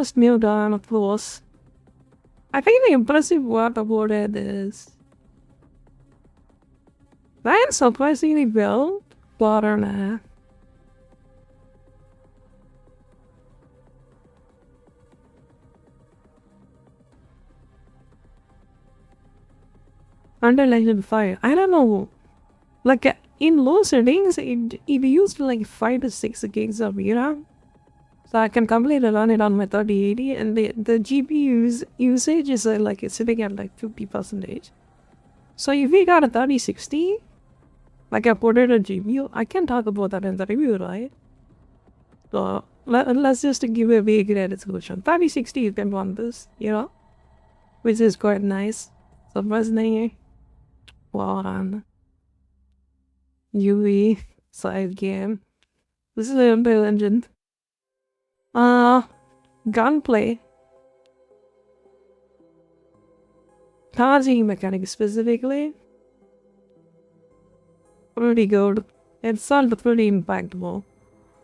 first new dawn, of course. I think the impressive part about it is that it's surprisingly well thought out. Under Legend 5, I don't know. Like in low settings, it used like 5 to 6 gigs of RAM. So I can completely run it on my 3080, and the GPU usage is like it's sitting at like 50%. So if we got a 3060, like I put it a GPU, I can talk about that in the review, right? So let's just give a big credit solution. 3060 you can run this, which is quite nice. Surprisingly, well, UV side game. This is a Unreal Engine. Gunplay. Charging mechanic specifically. Pretty good. It's not pretty impactful.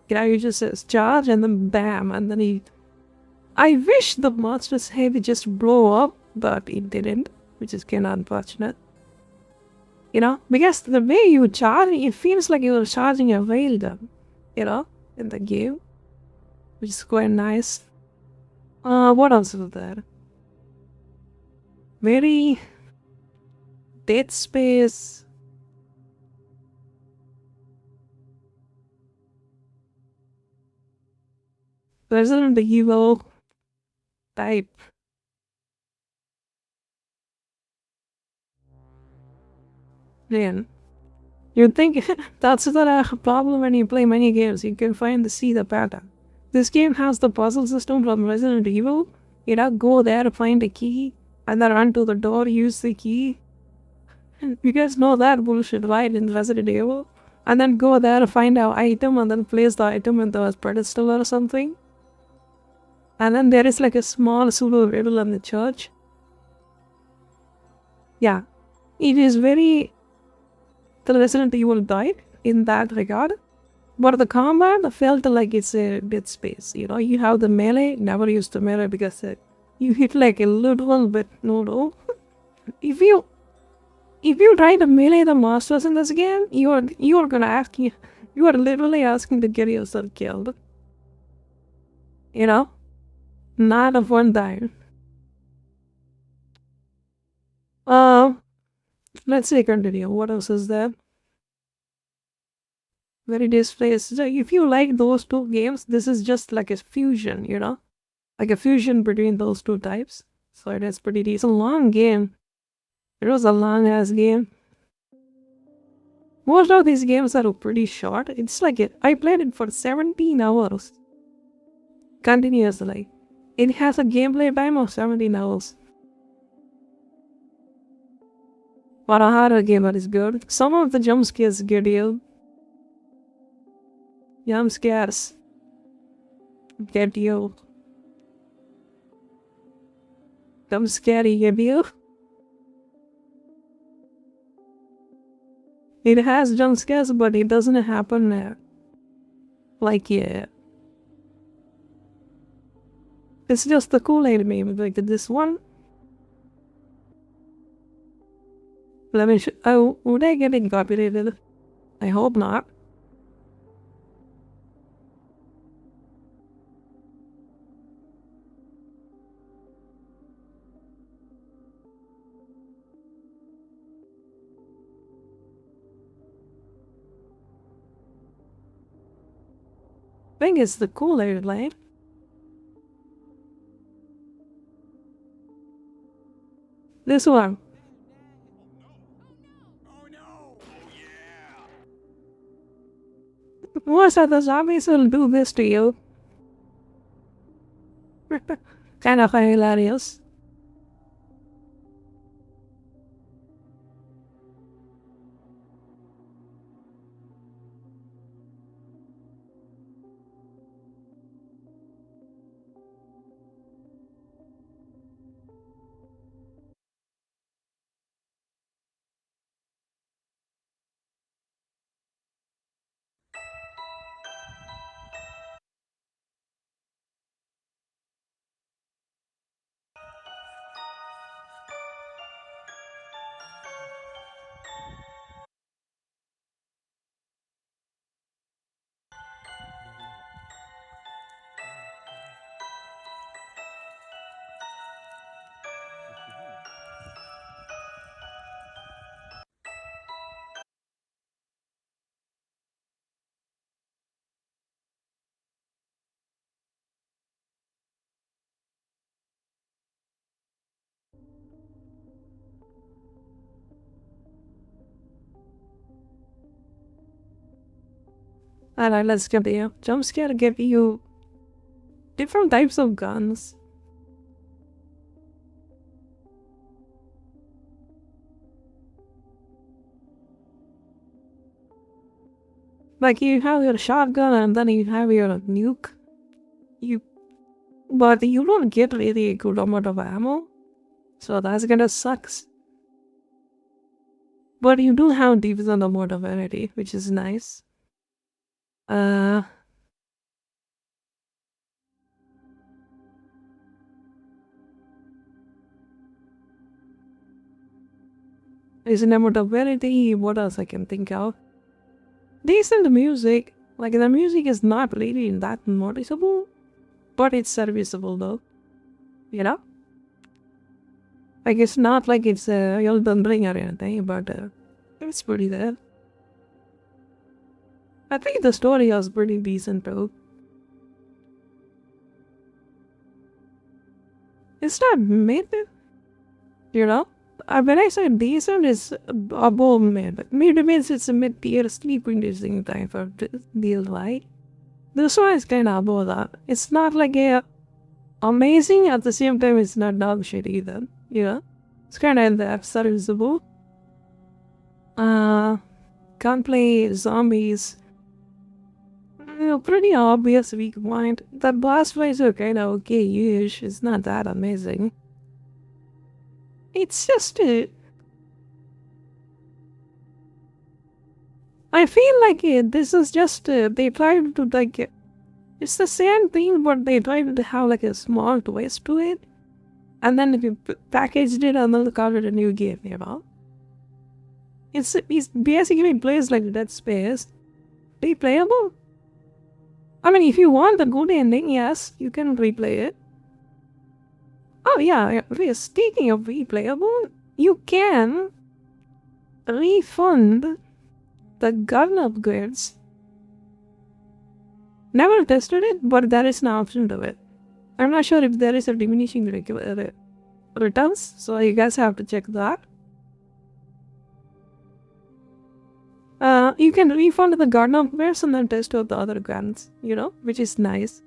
You just says charge and then bam, and then he. I wish the monster's head would just blow up, but it didn't, which is kind of unfortunate. Because the way you charge, it feels like you're charging a railgun, in the game, which is quite nice. What else is there? Very Dead Space. Resident Evil type. Man, you'd think that's the problem when you play many games. You can see the pattern. This game has the puzzle system from Resident Evil. Go there, find a key, and then run to the door, use the key. You guys know that bullshit, right, in Resident Evil? And then go there, find our item, and then place the item in the pedestal or something. And then there is like a small pseudo riddle in the church. Yeah, it is very the Resident Evil type in that regard. But the combat felt like it's a Dead Space. You have the melee, never used the melee because you hit like a little bit, no. If you try to melee the monsters in this game, you are literally asking to get yourself killed. Not a fun time. Let's say continue. What else is there? Very displays. So if you like those two games, this is just like a fusion, like a fusion between those two types. So it is pretty decent. It's a long game. It was a long ass game. Most of these games are pretty short. It's like I played it for 17 hours. Continuously. It has a gameplay time of 17 hours. For a horror game, that is good. Some of the jump scares get you. Jump scares get you. Jump scary get you. It has jump scares, but it doesn't happen like yeah. It's just the Kool-Aid meme, like this one. Let me oh, would I get it copyrighted? I hope not. I think it's the Kool-Aid line. This one. Most of the zombies will do this to you. Kind of hilarious. Alright, let's continue. Jump scare give you different types of guns. Like you have your shotgun and then you have your nuke. But you don't get really a good amount of ammo. So that's kinda sucks. But you do have decent amount of variety, which is nice. Is an amount of variety, what else I can think of? Decent music. Like the music is not really that noticeable, but it's serviceable though. You know? Like it's not like it's you'll bring or anything, but it's pretty there. I think the story was pretty decent too. It's not mid, you know? When I say decent, it's above mid. Mid means it's a mid-tier sleep-inducing type of deal, right? This one is kind of above that. It's not like a amazing, at the same time it's not dog shit either, you know? It's kind of in there, serviceable. Can't play zombies. Pretty obvious weak point. The boss fights are kind of okay-ish. It's not that amazing. It's just I feel like this is just they tried to like it's the same thing, but they tried to have like a small twist to it, and then if you packaged it and then called it a new game, you know. It's basically plays like Dead Space. Replayable. I mean, if you want the good ending, yes, you can replay it. Oh yeah, speaking of replayable, you can refund the gun upgrades. Never tested it, but there is an option to it. I'm not sure if there is a diminishing returns, so you guys have to check that. You can refund the gun upgrades and then test out the other guns, you know, which is nice.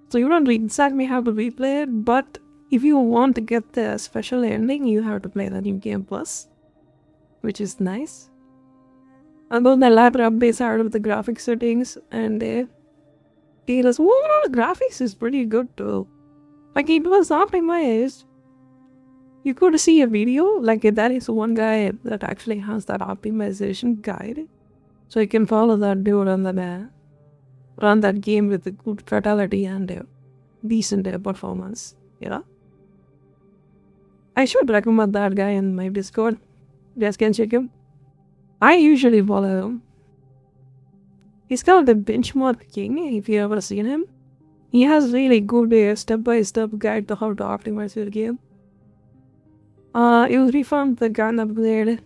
So you don't exactly have to replay it, but if you want to get the special ending, you have to play the New Game Plus, which is nice. Although the latter updates are out of the graphics settings, and the graphics is pretty good too. Like it was optimized. You could see a video, like that is one guy that actually has that optimization guide. So you can follow that dude and then run that game with a good fatality and decent performance, you know? I should recommend that guy in my Discord. You guys can check him. I usually follow him. He's called the Benchmark King, if you ever seen him. He has really good step-by-step guide to how to optimize your game. You reformed the gun upgrade.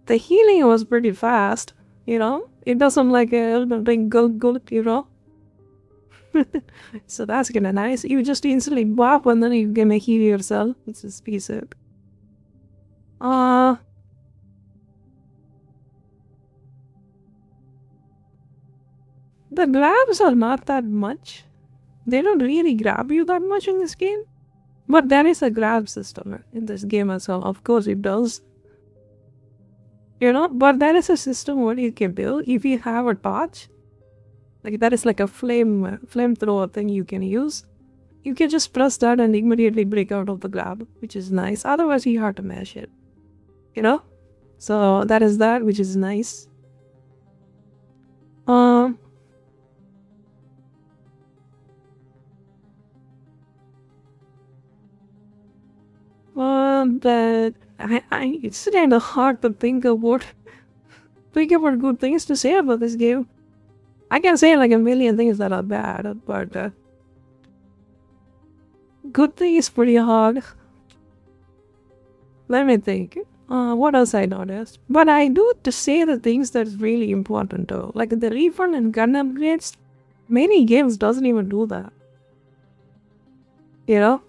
The healing was pretty fast, you know? It doesn't like a ring gulp, you know? So that's kinda nice. You just instantly bop and then you can heal yourself. It's just piece it. The grabs are not that much. They don't really grab you that much in this game. But there is a grab system in this game as well. Of course it does. You know, but there is a system what you can do if you have a torch. Like that is like a flamethrower thing you can use. You can just press that and immediately break out of the grab, which is nice. Otherwise you have to mash it. You know? So that is that, which is nice. But it's kind of hard to think about good things to say about this game. I can say like a million things that are bad, but good thing is pretty hard. Let me think. What else I noticed? But I do to say the things that's really important though. Like the refund and gun upgrades, many games doesn't even do that. You know?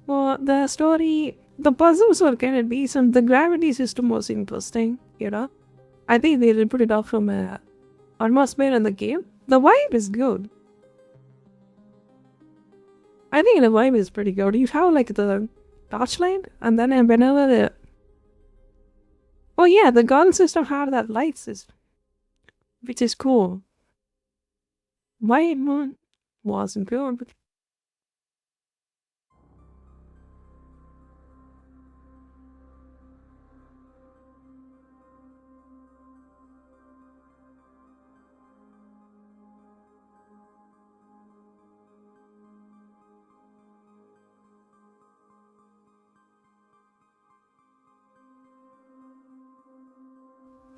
Well, the story, The puzzles were kind of decent. The gravity system was interesting, you know. I think they did put it off from atmosphere in the game. The vibe is good. I think the vibe is pretty good. You have like the torchlight, and then whenever the oh yeah, the gun system have that light system, which is cool. White Moon wasn't good, but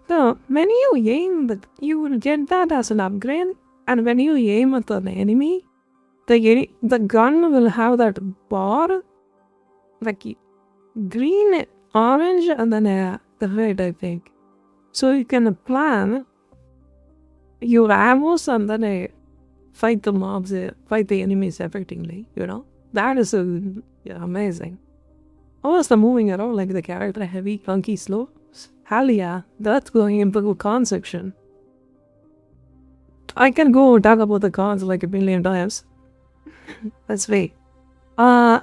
so when you aim, you will get that as an upgrade, and when you aim at an enemy, the gun will have that bar, like green, orange, and then the red, I think. So you can plan your ammos and then fight the mobs, fight the enemies effectively, you know? That is amazing. How was the moving around like the character heavy, clunky, slow? Hell yeah, that's going into the con section. I can go talk about the cons like a million times. Let's wait. I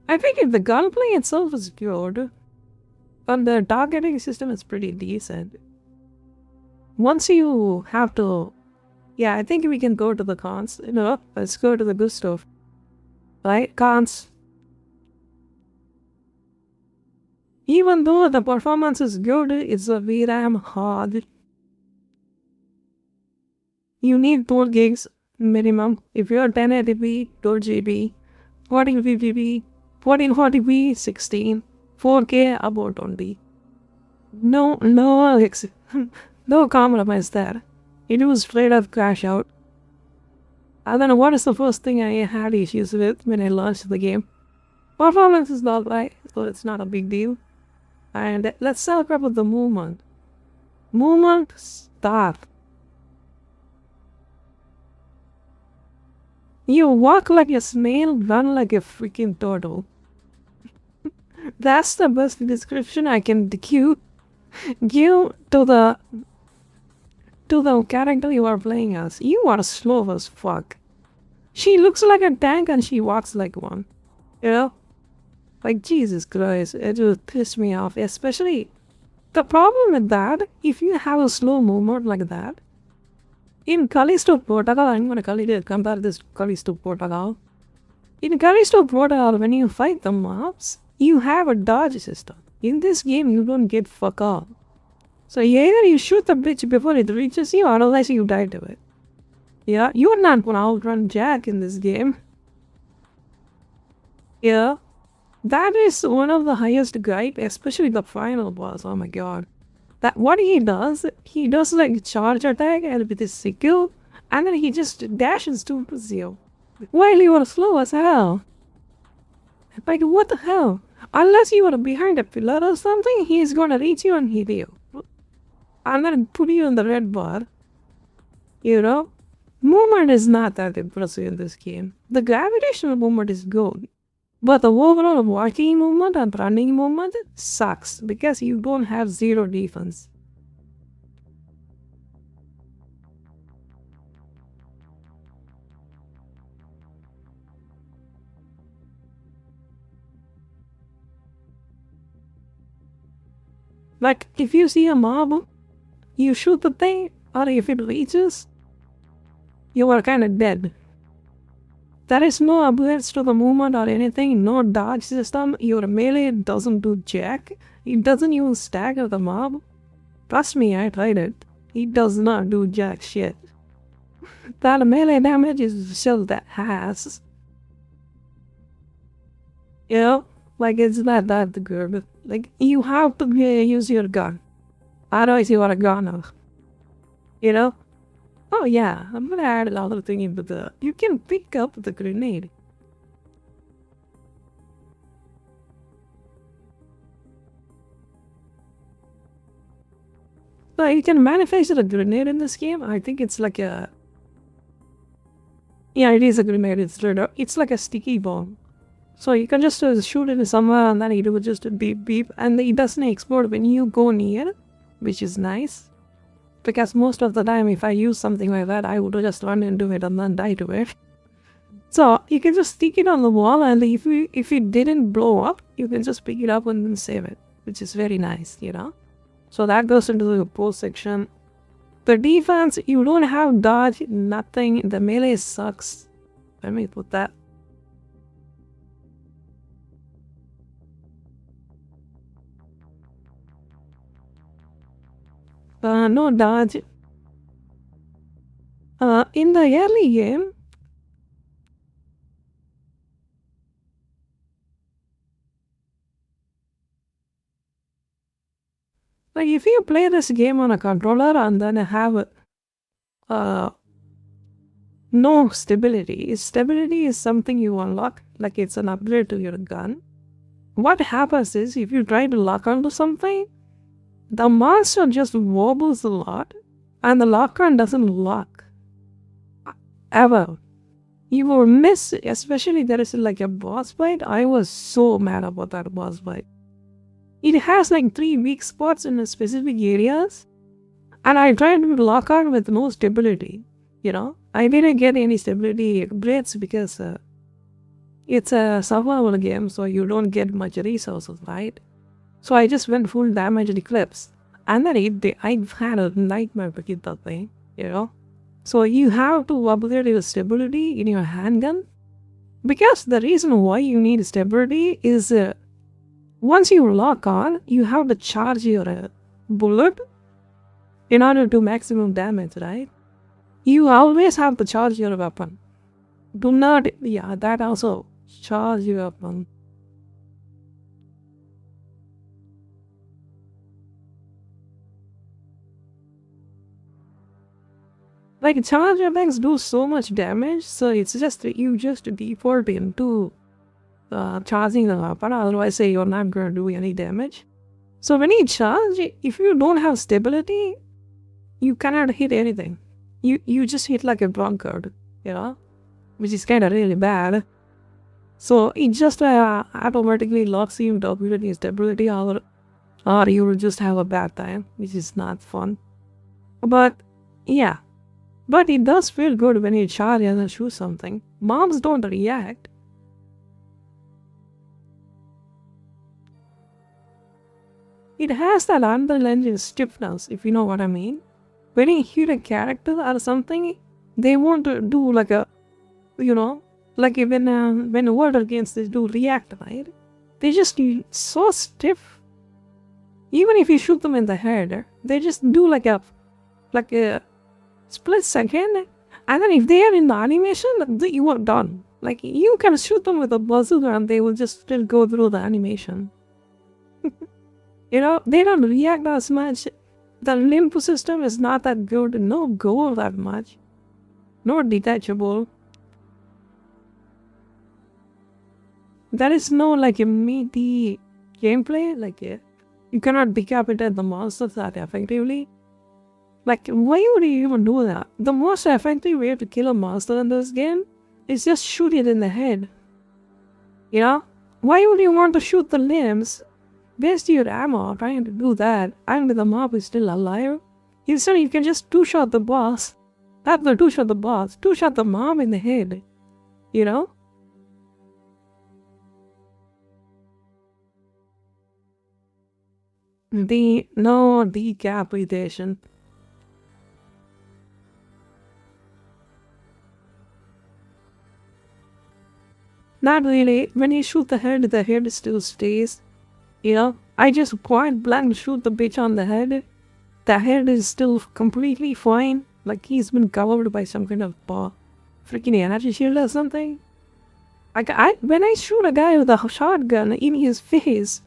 think if the gunplay itself is good, and the targeting system is pretty decent. Once you have to, yeah, I think we can go to the cons. You know, let's go to the good stuff. Right, cons. Even though the performance is good, it's a VRAM hard. You need 4 gigs minimum. If you're 1080p, 2 GB, 1450p, 1440p, 16, 4K, about 20. No, no compromise there. It was straight up crash out. I don't know what is the first thing I had issues with when I launched the game. Performance is not right, so it's not a big deal. And let's talk about the movement. Movement start. You walk like a snail, run like a freaking turtle. That's the best description I can give to the character you are playing as. You are slow as fuck. She looks like a tank and she walks like one. You know? Like, Jesus Christ, it would piss me off. Especially, the problem with that, if you have a slow movement like that, in Callisto Protocol, I'm going to compare this to Callisto Protocol. In Callisto Protocol, when you fight the mobs, you have a dodge system. In this game, you don't get fuck all. So either you shoot the bitch before it reaches you, or otherwise you die to it. Yeah, you're not going to outrun Jack in this game. Yeah. That is one of the highest gripe, especially the final boss. Oh my god. That what he does like charge attack and with his skill, and then he just dashes towards you. While you are slow as hell. Like what the hell? Unless you are behind a pillar or something, he is gonna reach you and hit you. And then put you in the red bar. You know? Movement is not that impressive in this game. The gravitational movement is good. But the overall walking movement and running movement sucks because you don't have zero defense. Like, if you see a mob, you shoot the thing, or if it reaches, you are kind of dead. There is no upgrades to the movement or anything, no dodge system, your melee doesn't do jack, it doesn't even stagger the mob. Trust me, I tried it. It does not do jack shit. That melee damage is still that has. You know, like it's not that good. Like, you have to use your gun. Otherwise you are a goner. You know? Oh yeah, I'm gonna add another thing into the... You can pick up the grenade. So you can manufacture a grenade in this game. I think it's like a... Yeah, it is a grenade. It's like a sticky bomb. So you can just shoot it somewhere and then it will just beep beep and it doesn't explode when you go near, which is nice. Because most of the time if I use something like that, I would just run into it and then die to it. So you can just stick it on the wall and if it didn't blow up, you can just pick it up and then save it, which is very nice, you know. So that goes into the post section. The defense, you don't have dodge, nothing. The melee sucks. Let me put that. No dodge. In the early game, like if you play this game on a controller and then have no stability. Stability is something you unlock, like it's an upgrade to your gun. What happens is if you try to lock onto something, the monster just wobbles a lot and the lock on doesn't lock. Ever. You will miss, especially there is like a boss fight. I was so mad about that boss fight. It has like 3 weak spots in specific areas and I tried to lock on with no stability, you know. I didn't get any stability upgrades because it's a survival game, so you don't get much resources, right? So I just went full damage eclipse. And then I had a nightmare to get that thing, you know? So you have to upgrade your stability in your handgun. Because the reason why you need stability is once you lock on, you have to charge your bullet in order to maximum damage, right? You always have to charge your weapon. Do not, yeah, that also, charge your weapon. Like, charge weapons do so much damage, so it's just, you just default into charging the weapon, otherwise say you're not going to do any damage. So when you charge, if you don't have stability, you cannot hit anything. You just hit like a drunkard, you know, which is kind of really bad. So it just automatically locks you into ability stability, or you will just have a bad time, which is not fun. But yeah, but it does feel good when you charge and then shoot something. Mobs don't react. It has that Unreal Engine stiffness, if you know what I mean. When you hit a character or something, they won't do like a, you know, like when water games they do react, right? They just so stiff. Even if you shoot them in the head, they just do like a split second, and then if they are in the animation, you are done. Like you can shoot them with a bazooka and they will just still go through the animation. You know, they don't react as much. The limb system is not that good. No go that much. No detachable. There is no like a meaty gameplay. Like you cannot decapitate the monsters that effectively. Like why would you even do that? The most effective way to kill a monster in this game is just shoot it in the head. You know? Why would you want to shoot the limbs? Waste your ammo trying to do that, and the mob is still alive. Instead, you can just two-shot the boss. Not the two-shot the boss, two-shot the mob in the head. You know? No decapitation. Not really. When you shoot the head still stays. You know, I just point blank shoot the bitch on the head. The head is still completely fine. Like he's been covered by some kind of freaking energy shield or something. When I shoot a guy with a shotgun in his face,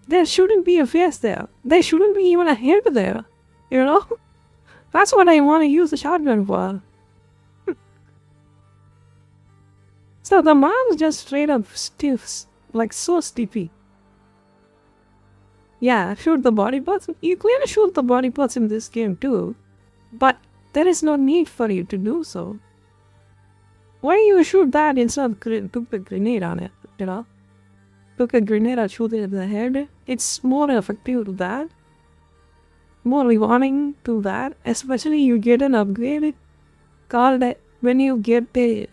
there shouldn't be a face there. There shouldn't be even a head there. You know? That's what I want to use the shotgun for. So the mom's just straight up stiff. Like so stiffy. Yeah, shoot the body parts. You clearly shoot the body parts in this game too. But there is no need for you to do so. Why you shoot that instead of took a grenade on it, you know? Took a grenade and shoot it in the head. It's more effective to that. More rewarding to that. Especially you get an upgrade called when you get the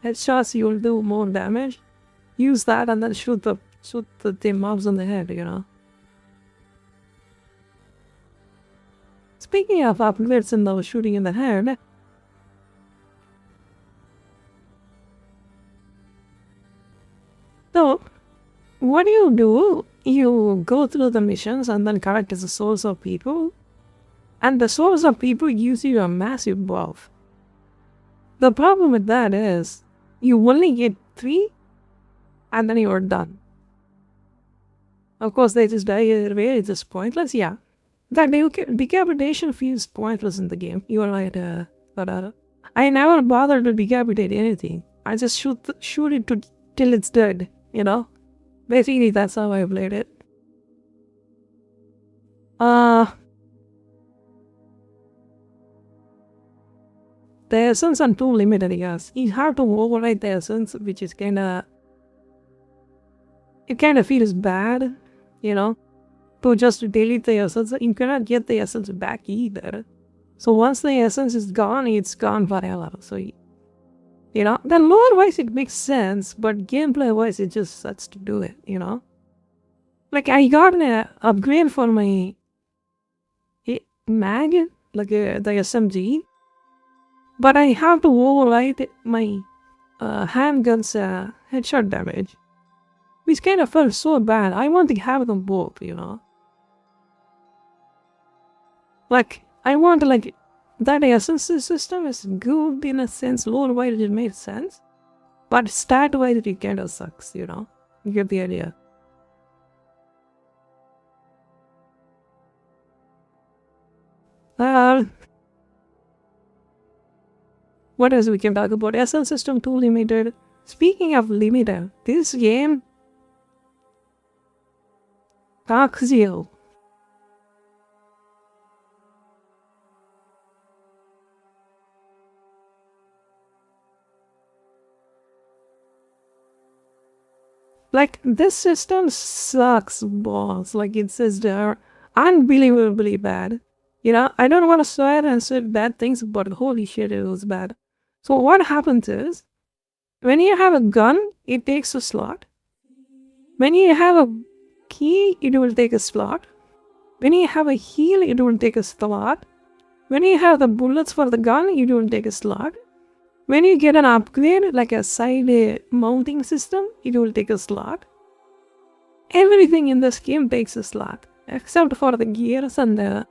headshots you'll do more damage. Use that and then shoot the mobs on the head, you know. Speaking of upgrades and the shooting in the head, so what do? You go through the missions and then collect the souls of people, and the souls of people gives you a massive buff. The problem with that is you only get 3 and then you're done. Of course, they just die either way, it's just pointless, yeah. That decapitation feels pointless in the game. You're right, but I never bother to decapitate anything. I just shoot it till it's dead, you know? Basically, that's how I played it. The essence are too limited, yes. You have to override the essence, which is it kinda feels bad, you know? To just delete the essence, you cannot get the essence back either. So once the essence is gone, it's gone forever. So, you know, the lore-wise it makes sense, but gameplay-wise it just sucks to do it, you know? Like, I got an upgrade for my mag, like the SMG, but I have to override my handgun's headshot damage, which kind of felt so bad. I want to have them both, you know? Like, I want that essence system is good in a sense, lore-wise it made sense, but stat-wise it kind of sucks, you know? You get the idea. What else we can talk about? Essence system too limited. Speaking of limited, this game talks you. Like, this system sucks balls. Like, it says they're unbelievably bad. You know, I don't want to swear and say bad things, but holy shit, it was bad. So what happens is, when you have a gun, it takes a slot. When you have a key, it will take a slot. When you have a heal, it will take a slot. When you have the bullets for the gun, it will take a slot. When you get an upgrade, like a side mounting system, it will take a slot. Everything in this game takes a slot, except for the gears and the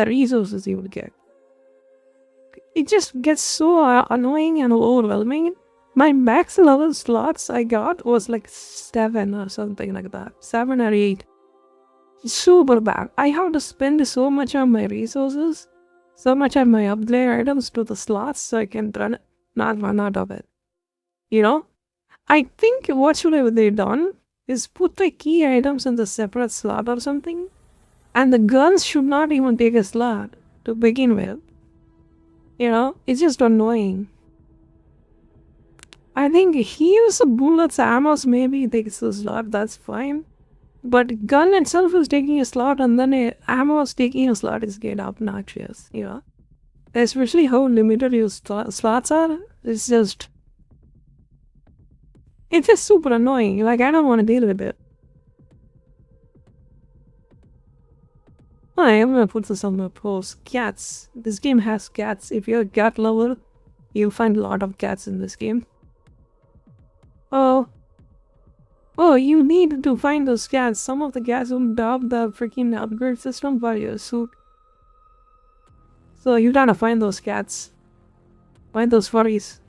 resources you will get. It just gets so annoying and overwhelming. My max level slots I got was like 7 or something like that. 7 or 8. Super bad. I have to spend so much on my resources, so much on my upgrade items to the slots so I can not run out of it. You know? I think what should have they done is put the key items in the separate slot or something. And the guns should not even take a slot to begin with. You know? It's just annoying. I think heals, bullets, ammo maybe takes a slot, that's fine. But gun itself is taking a slot and then ammo is taking a slot is getting obnoxious, you know? Especially how limited your slots are. It's just super annoying. Like, I don't want to deal with it. I am gonna put this on my post. Cats. This game has cats. If you're a cat lover, you'll find a lot of cats in this game. Oh, you need to find those cats. Some of the cats will adopt the freaking upgrade system for your suit. So you gotta find those cats. Find those furries.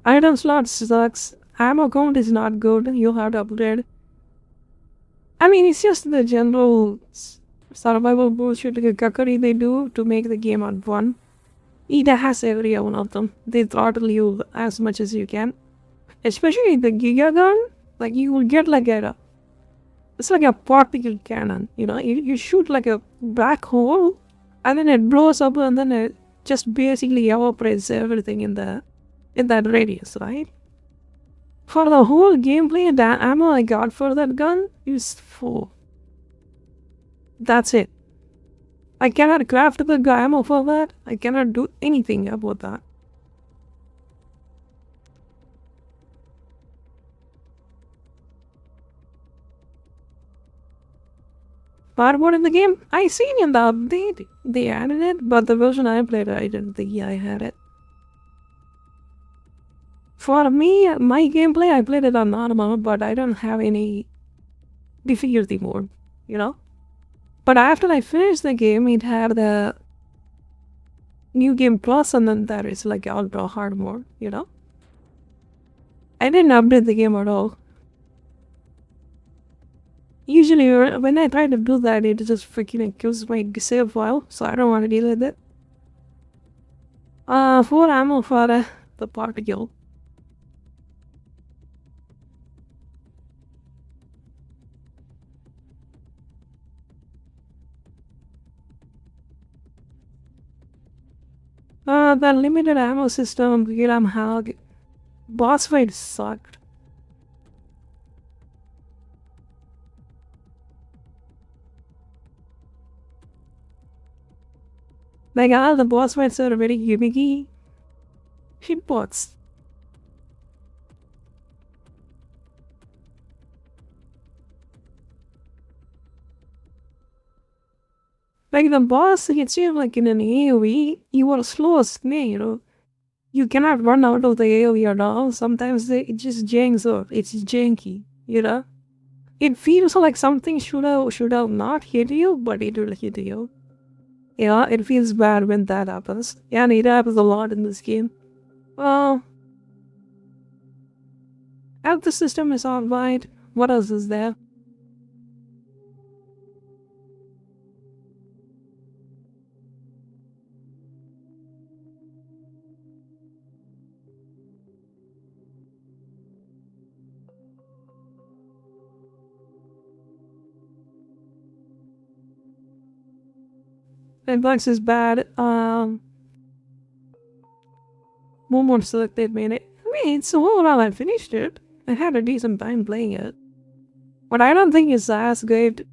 Item slot sucks. Ammo count is not good. You have to upgrade. I mean, it's just the general survival bullshit cookery they do to make the game fun. It has every one of them. They throttle you as much as you can. Especially the Giga gun. Like, you will get like it's like a particle cannon, you know? You shoot like a black hole, and then it blows up, and then just basically evaporates everything in that radius, right? For the whole gameplay, the ammo I got for that gun is 4. That's it. I cannot craft the ammo for that. I cannot do anything about that. Fireboard in the game? I seen in the update they added it, but the version I played, I didn't think I had it. For me, my gameplay, I played it on normal, but I don't have any difficulty mode, you know? But after I finished the game, it had the New Game Plus, and then there is like ultra hard mode, you know? I didn't update the game at all. Usually, when I try to do that, it just freaking kills my save file, so I don't want to deal with it. 4 ammo for the particle. The limited ammo system, Gram Hog, boss fight sucked. Like, all the boss fights are very gimmicky. Shitbots. Like, the boss hits you like in an AoE, you are slow as snake, you know? You cannot run out of the AoE at all. Sometimes it just janks up. It's janky, you know? It feels like something should have not hit you, but it will hit you. Yeah, it feels bad when that happens. And it happens a lot in this game. Well, health system is alright. What else is there? Redbox is bad. More selected minute. I mean, so overall I finished it. I had a decent time playing it. But I don't think it's as great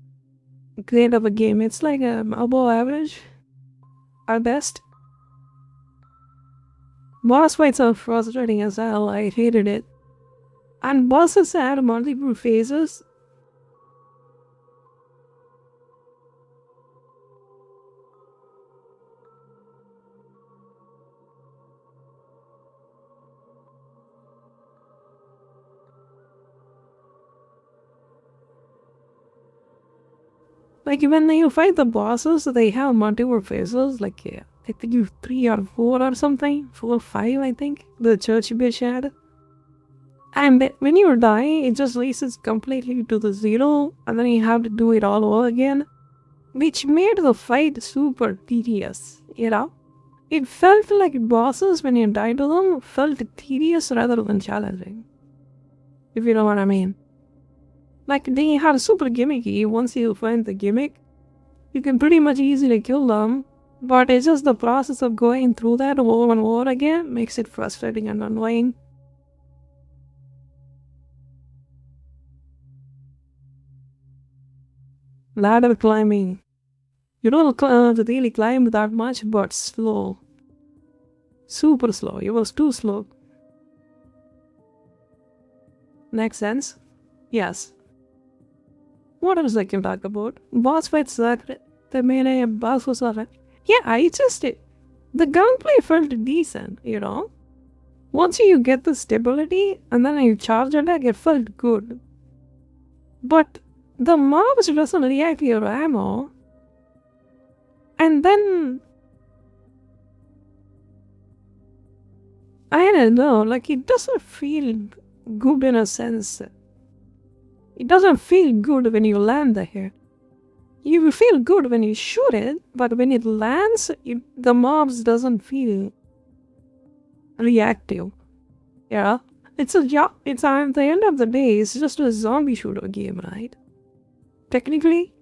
of a game. It's like above average. At best. Boss fights are frustrating as hell. I hated it. And bosses had multiple phases. Like when you fight the bosses, they have multiple phases. Like I think you 3 or 4 or something. 4 or 5, I think. The church bitch had. And when you die, it just resets completely to the 0, and then you have to do it all over again. Which made the fight super tedious, you know? It felt like bosses, when you died to them, felt tedious rather than challenging. If you know what I mean. Like, they had super gimmicky. Once you find the gimmick, you can pretty much easily kill them. But it's just the process of going through that over and over again makes it frustrating and annoying. Ladder climbing. You don't really climb that much, but slow. Super slow. It was too slow. Makes sense? Yes. What else I can talk about? Boss fights sucked. The main boss was alright. Yeah, I just did. The gunplay felt decent, you know? Once you get the stability and then you charge attack, it felt good. But the mobs doesn't react to your ammo. And then I don't know, like it doesn't feel good in a sense. It doesn't feel good when you land the hit. You feel good when you shoot it, but when it lands, the mobs doesn't feel reactive. Yeah, it's at the end of the day, it's just a zombie shooter game, right? Technically.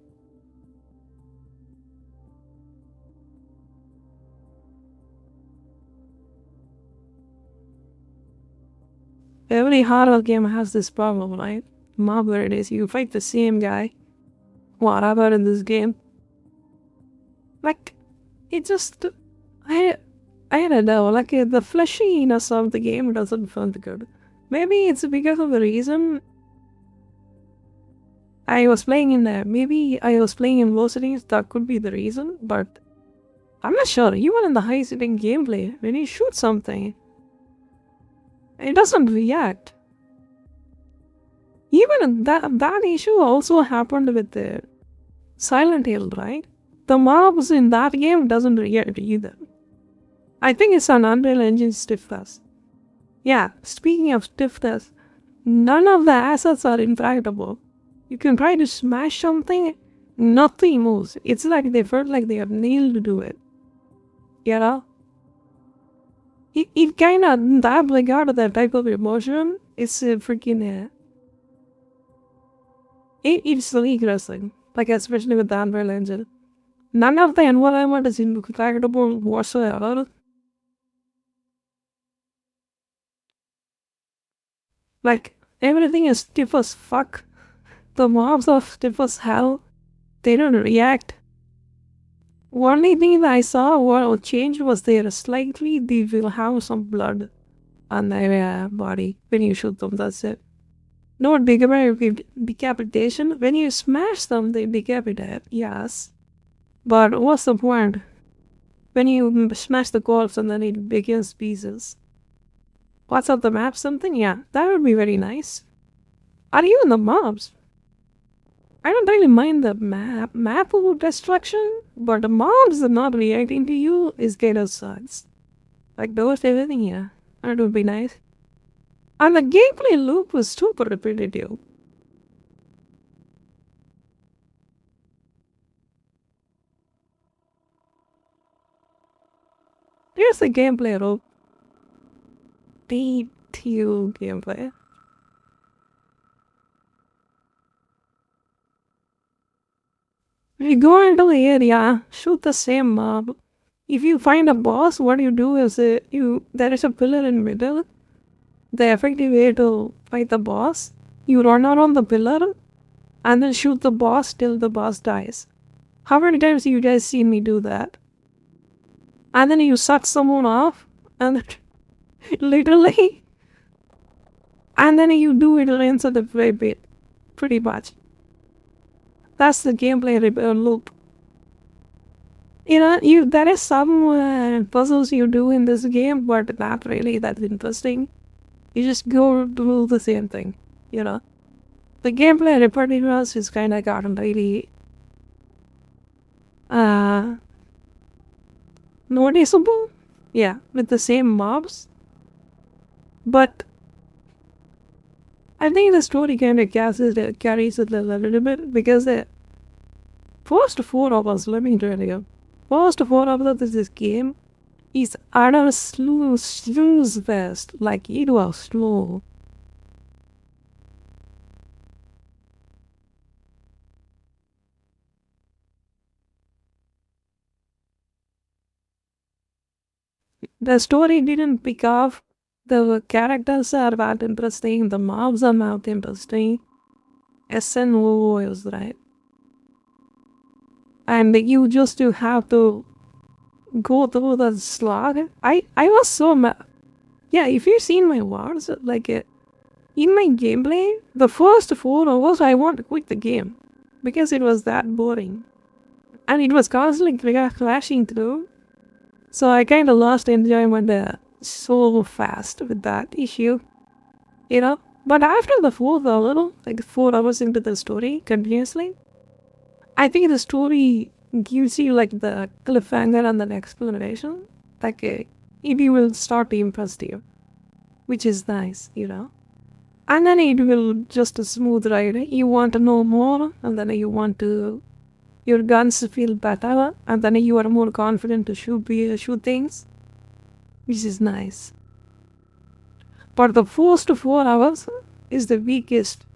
every horror game has this problem, right? Mob where it is, you fight the same guy, whatever in this game. Like, it just, I, I don't know, like the fleshiness of the game doesn't feel good. Maybe it's because of the reason I was playing in there. Maybe I was playing in low settings, that could be the reason, but I'm not sure. Even in the high setting gameplay, when you shoot something, it doesn't react. Even that issue also happened with the Silent Hill, right? The mobs in that game doesn't react either. I think it's an Unreal Engine stiffness. Yeah, speaking of stiffness, none of the assets are interactable. You can try to smash something, nothing moves. It's like they felt like they are nailed to do it. You know? It kind of, that regard of that type of emotion, it's freaking, it's regressing. Like, especially with the Unreal Engine. None of the environment is interactable whatsoever. Like, everything is stiff as fuck. The mobs are stiff as hell. They don't react. Only thing that I saw what changed was they will have some blood on their body when you shoot them, that's it. No decapitation. When you smash them, they decapitate, yes. But what's the point? When you smash the corpse and then it begins pieces. What's up the map something? Yeah, that would be very nice. Or even the mobs. I don't really mind the map destruction, but the mobs not reacting to you is kind of sucks. Like those everything here. That would be nice. And the gameplay loop was super repetitive. Here's the gameplay loop. Detailed gameplay. You go into the area, shoot the same mob. If you find a boss, what you do is there is a pillar in the middle. The effective way to fight the boss, you run around the pillar and then shoot the boss till the boss dies. How many times you guys seen me do that? And then you suck someone off and literally, and then you do it rinse the very bit, pretty much. That's the gameplay loop. You know, there is some puzzles you do in this game, but not really that interesting. You just go do the same thing, you know. The gameplay repetitiveness is kind of gotten really noticeable. Yeah, with the same mobs. But I think the story kind of carries it a little bit because the first 4 hours, let me tell you, first 4 hours of this game is utter snooze fest. Like, it was slow. The story didn't pick off. The characters are not interesting. The mobs are not interesting. SNO is right. And you just have to go through the slog. I was so mad. Yeah, if you've seen my words, like in my gameplay, the first 4 hours I want to quit the game because it was that boring. And it was constantly crashing through. So I kind of lost enjoyment so fast with that issue, you know. But after the 4th hour, like 4 hours into the story continuously, I think the story gives you like the cliffhanger and the explanation. Like it will start to impress you, which is nice, you know. And then it will just a smooth ride. You want to know more, and then you want to your guns feel better, and then you are more confident to shoot things, which is nice. But the first 4 hours is the weakest.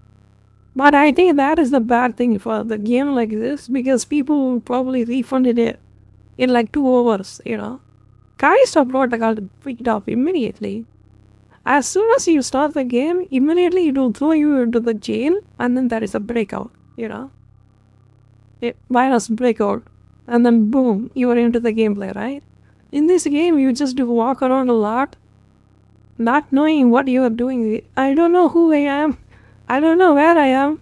But I think that is the bad thing for the game like this, because people probably refunded it in like 2 hours, you know. Callisto Protocol picked up immediately. As soon as you start the game, immediately it will throw you into the jail, and then there is a breakout, you know? Virus breakout. And then boom, you are into the gameplay, right? In this game, you just walk around a lot, not knowing what you are doing. I don't know who I am. I don't know where I am.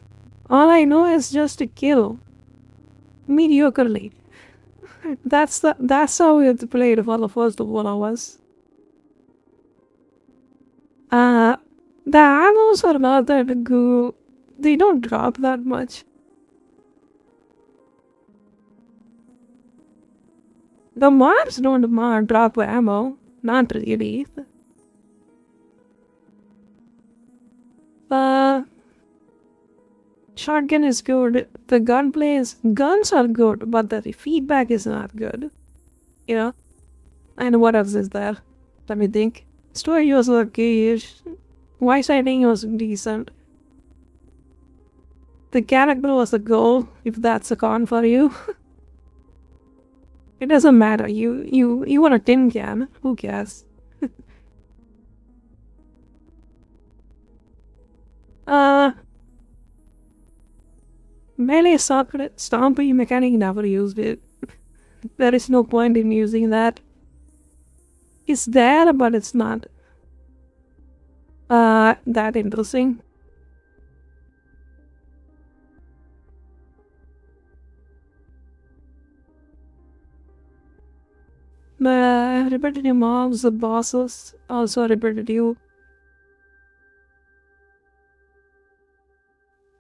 All I know is just to kill. Mediocrely. That's how it's played for the first 1 hours. Uh, the ammos are not that good. They don't drop that much. The mobs don't drop ammo. Not really. The shotgun is good. The guns are good, but the feedback is not good. You know? And what else is there? Let me think. Story was okay-ish. Voice acting was decent. The character was a goal, if that's a con for you. It doesn't matter. You want a tin can. Who cares? Melee stompy mechanic never used it. There is no point in using that. It's there, but it's not that interesting. Repetitive mobs, the bosses also repetitive.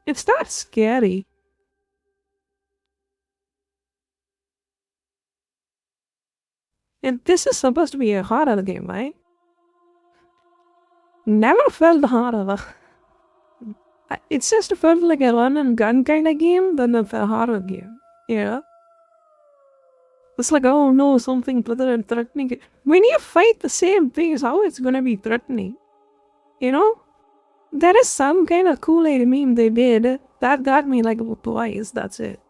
It's not scary. And this is supposed to be a horror game, right? Never felt horror. It's just felt like a run and gun kind of game than a horror game. Yeah. It's like, oh no, something threatening. When you fight the same things, how it's gonna be threatening? You know? There is some kind of Kool-Aid meme they did that got me like twice, that's it.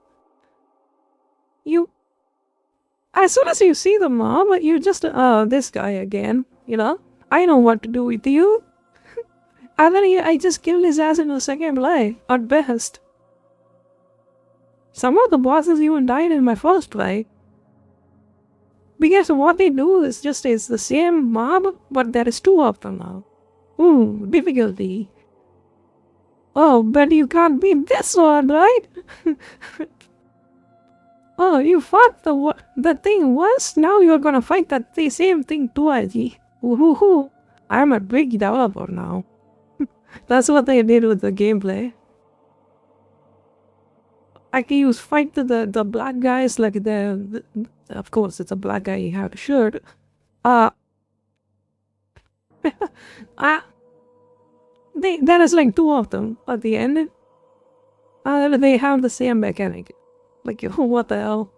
As soon as you see the mob, you just, oh, this guy again, you know? I know what to do with you. And then I just killed his ass in the second play, at best. Some of the bosses even died in my first play. Because what they do is just is the same mob, but there is two of them now. Ooh, difficulty. Oh, but you can't beat this one, right? Oh, you fought the thing once, now you're gonna fight that same thing twice. Woohoo! I'm a big developer now. That's what they did with the gameplay. I can use fight the black guys like of course it's a black guy, he had a shirt. Uh there is like two of them at the end. They have the same mechanic. Like what the hell?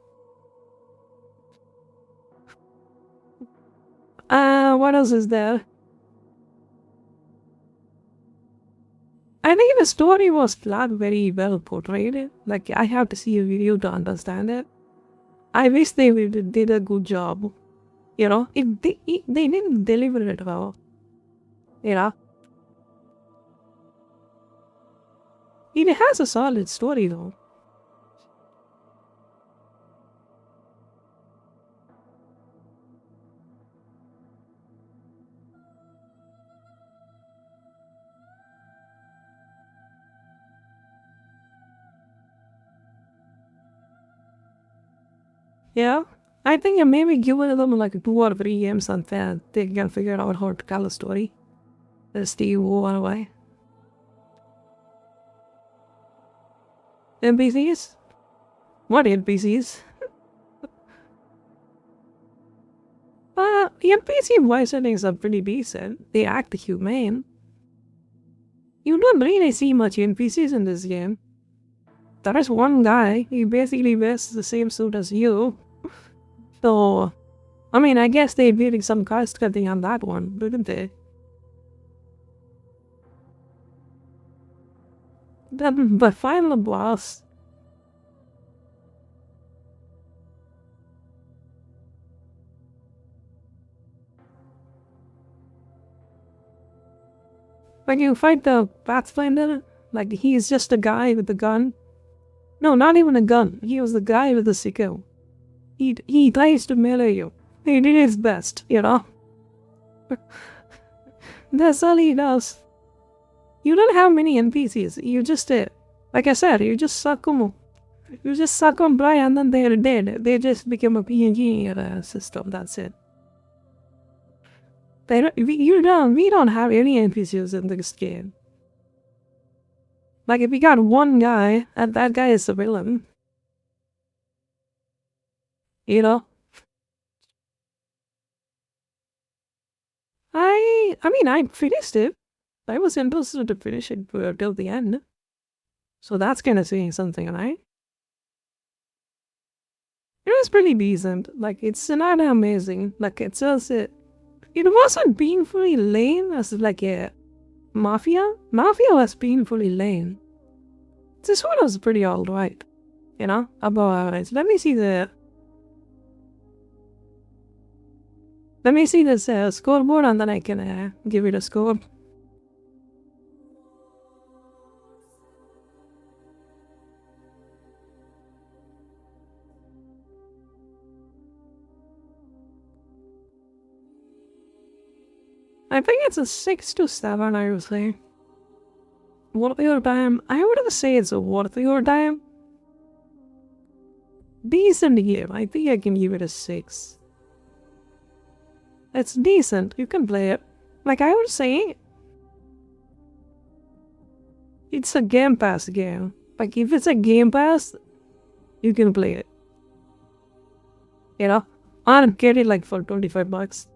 What else is there? I think the story was not very well portrayed. Like, I have to see a video to understand it. I wish they did a good job. You know, they didn't deliver it well. You know, it has a solid story though. Yeah, I think maybe give them like 2 or 3 games and then they can figure out how to tell a story. Steve why. NPCs? What NPCs? NPC voice settings are pretty decent. They act humane. You don't really see much NPCs in this game. There is one guy, he basically wears the same suit as you. So, I mean, I guess they did some cost cutting on that one, didn't they? Then, but final boss. Like you fight the Pathfinder, like he's just a guy with a gun. No, not even a gun. He was the guy with the sickle. He tries to melee you. He did his best, you know? That's all he does. You don't have many NPCs. You just, like I said, you just suck them. You just suck them dry and then they're dead. They just become a PNG in your system. That's it. We don't have any NPCs in this game. Like if we got one guy and that guy is a villain, you know? I finished it. I was interested to finish it till the end. So that's kind of saying something, right? It was pretty decent. Like, it's not amazing. Like, it's just, it wasn't painfully lame as like a Mafia. Mafia was painfully lame. This one was pretty alright. You know? Above average. Let me see this scoreboard and then I can give it a score. I think it's a 6 to 7, I would say. Worth your time? I wouldn't say it's worth your time. Decent game. I think I can give it a 6. It's decent. You can play it. Like I would say, it's a Game Pass game. Like if it's a Game Pass, you can play it. You know? And get it like for $25.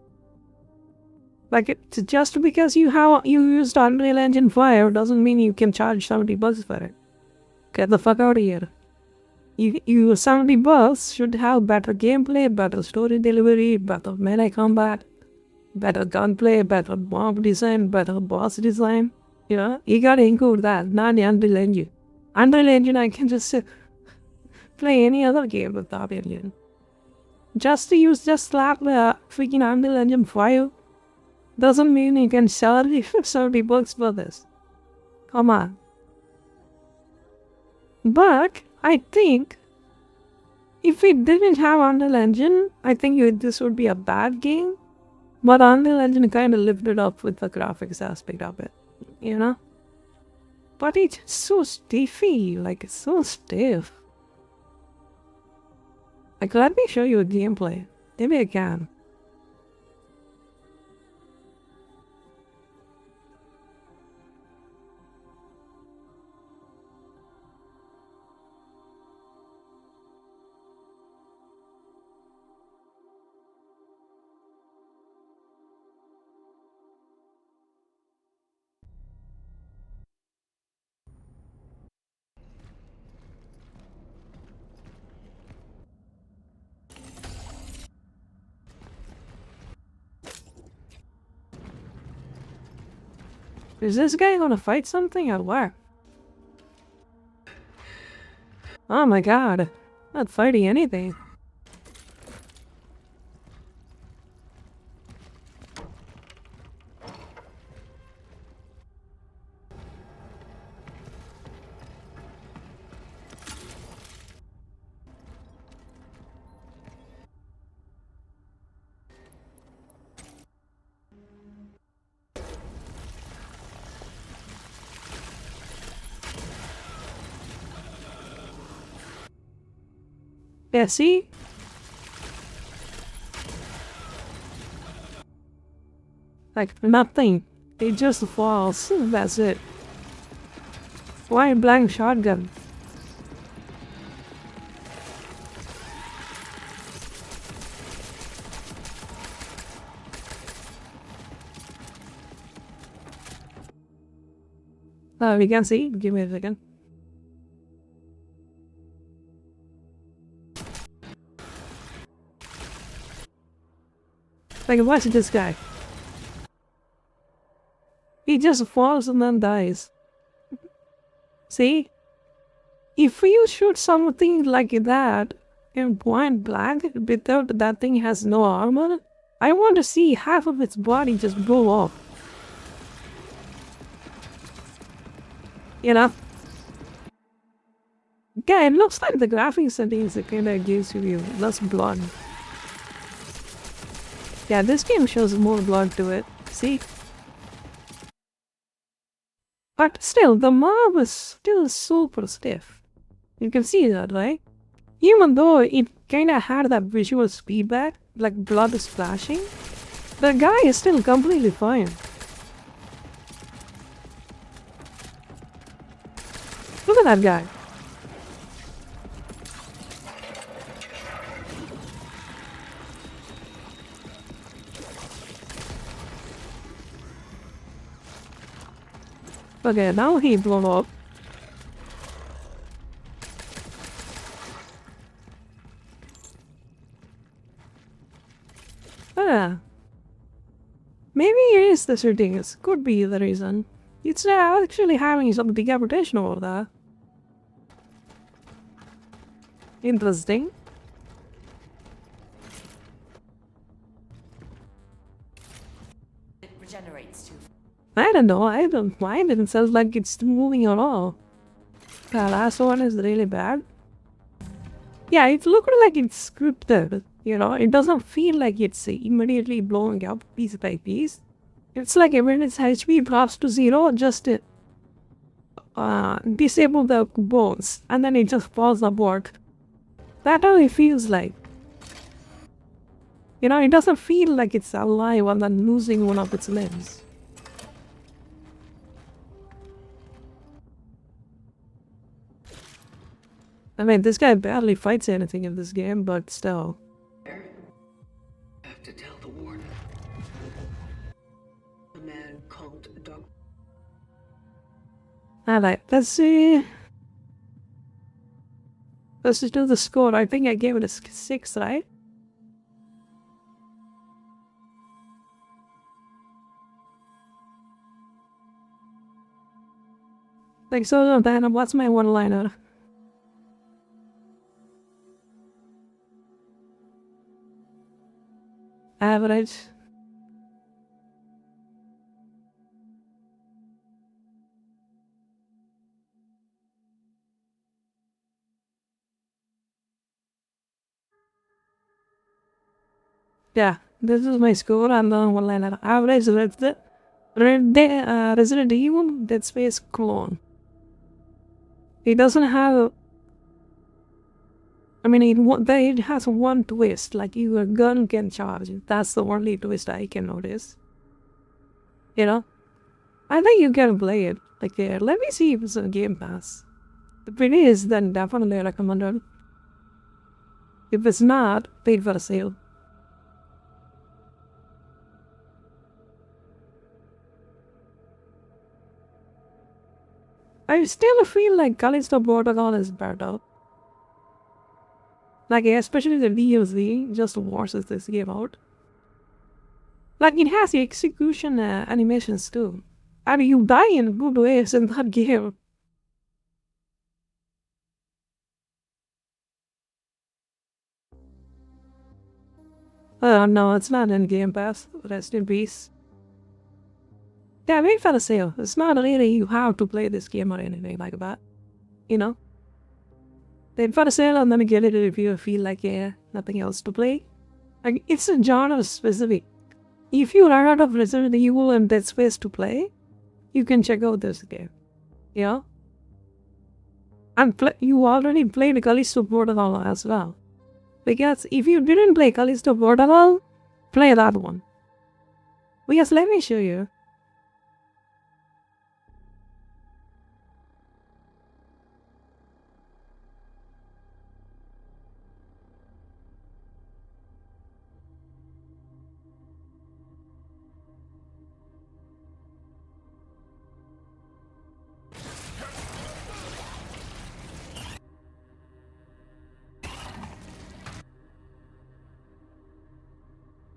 Like it's just because you used Unreal Engine 5 doesn't mean you can charge $70 for it. Get the fuck out of here. You $70 should have better gameplay, better story delivery, better melee combat, better gunplay, better mob design, better boss design. You know, you gotta include that, not the Unreal Engine. Unreal Engine, I can just play any other game with that engine. Just slap the freaking Unreal Engine 5 doesn't mean you can sell it for $70 for this. Come on. But I think if we didn't have Unreal Engine, I think this would be a bad game. But Unreal Engine kind of lifted up with the graphics aspect of it, you know? But it's so stiffy, like it's so stiff. Like let me show you a gameplay. Maybe I can. Is this guy gonna fight something or what? Oh my god. Not fighting anything. Yeah, see? Like, nothing. It just falls. That's it. Why blank shotgun? We can see. Give me a second. Like, watch this guy. He just falls and then dies. See? If you shoot something like that in point blank without that thing has no armor, I want to see half of its body just blow off. You know? Yeah, it looks like the graphics settings it kind of gives you less blood. Yeah, this game shows more blood to it. See? But still, the mob is still super stiff. You can see that, right? Even though it kinda had that visual feedback, like blood is splashing, the guy is still completely fine. Look at that guy. Okay, now he blown up. Maybe it is the settings. Could be the reason. It's actually having some decapitation over there. Interesting. It regenerates too. I don't know. I don't mind it. It sounds like it's moving at all. The last one is really bad. Yeah, it looked like it's scripted. You know, it doesn't feel like it's immediately blowing up piece by piece. It's like when its HP drops to 0, just disable the bones, and then it just falls apart. That's how it feels like. You know, it doesn't feel like it's alive and then losing one of its limbs. I mean, this guy barely fights anything in this game, but still. I have to tell the warden. A man called Dog. Alright, let's see. Let's just do the score. I think I gave it a 6, right? Like, so then what's my one-liner? Average. Yeah, this is my score and the one-liner. Average Resident Evil Dead Space clone. It doesn't have... I mean, it has one twist, like your gun can charge. That's the only twist I can notice. You know? I think you can play it. Like, let me see if it's a Game Pass. If it is, then definitely recommend it. If it's not, paid for a sale. I still feel like Callisto Protocol is better. Like, especially the DLC just washes this game out. Like, it has the execution animations too. And you die in good ways in that game. No, it's not in Game Pass. Rest in peace. Yeah, wait for the sale. It's not really you have to play this game or anything like that. You know? Wait for the sale and then get it if you feel like nothing else to play. Like, it's a genre specific. If you run out of Resident Evil and Dead Space to play, you can check out this game. Yeah? And you already played Callisto Protocol as well. Because if you didn't play Callisto Protocol, play that one. Because let me show you.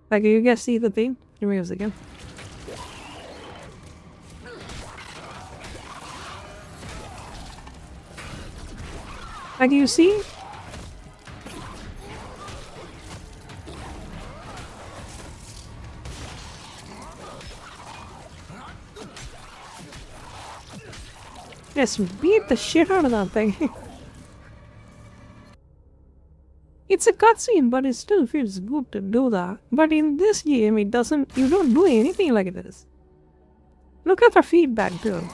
Like, you guys see the thing? Here we go again. Like, you see? Just beat the shit out of that thing. It's a cutscene, but it still feels good to do that. But in this game, it doesn't. You don't do anything like this. Look at the feedback, too.